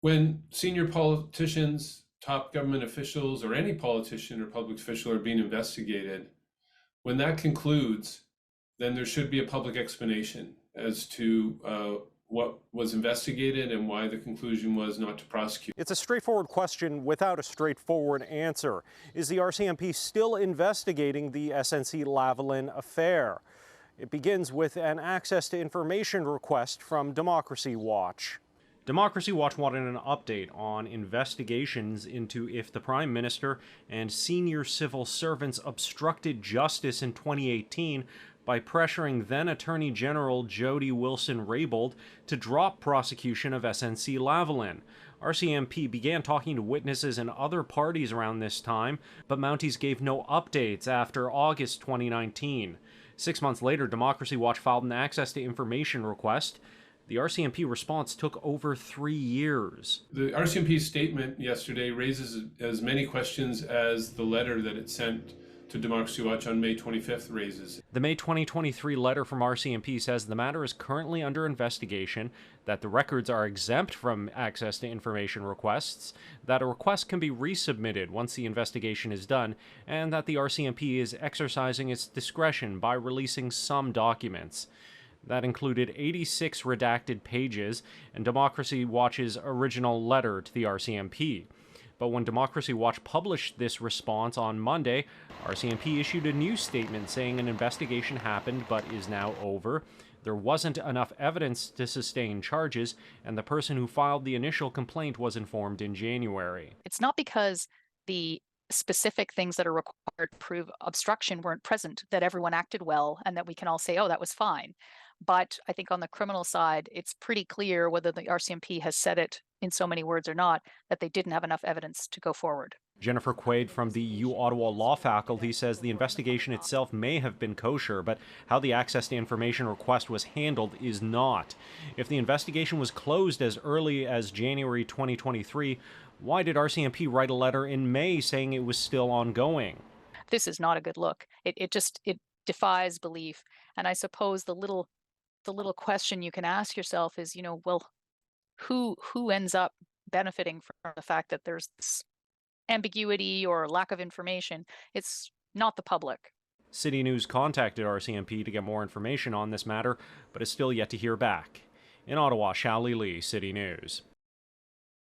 When senior politicians, top government officials, or any politician or public official are being investigated, when that concludes, then there should be a public explanation as to what was investigated and why the conclusion was not to prosecute. It's a straightforward question without a straightforward answer. Is the RCMP still investigating the SNC-Lavalin affair? It begins with an access to information request from Democracy Watch. Democracy Watch wanted an update on investigations into if the Prime Minister and senior civil servants obstructed justice in 2018 by pressuring then Attorney General Jody Wilson-Raybould to drop prosecution of SNC-Lavalin. RCMP began talking to witnesses and other parties around this time, but Mounties gave no updates after August 2019. 6 months later, Democracy Watch filed an access to information request. The RCMP response took over 3 years. The RCMP's statement yesterday raises as many questions as the letter that it sent to Democracy Watch on May 25th raises. The May 2023 letter from RCMP says the matter is currently under investigation, that the records are exempt from access to information requests, that a request can be resubmitted once the investigation is done, and that the RCMP is exercising its discretion by releasing some documents. That included 86 redacted pages and Democracy Watch's original letter to the RCMP. But when Democracy Watch published this response on Monday, RCMP issued a new statement saying an investigation happened but is now over. There wasn't enough evidence to sustain charges, and the person who filed the initial complaint was informed in January. It's not because the specific things that are required to prove obstruction weren't present that everyone acted well and that we can all say, oh, that was fine. But I think on the criminal side, it's pretty clear, whether the RCMP has said it in so many words or not, that they didn't have enough evidence to go forward. Jennifer Quaid from the U Ottawa Law Faculty says the investigation itself may have been kosher, but how the access to information request was handled is not. If the investigation was closed as early as January 2023, why did RCMP write a letter in May saying it was still ongoing? This is not a good look. It defies belief. And I suppose the little question you can ask yourself is, well, who ends up benefiting from the fact that there's this ambiguity or lack of information? It's not the public. CityNews contacted RCMP to get more information on this matter, but is still yet to hear back. In Ottawa, Shally Lee, City News.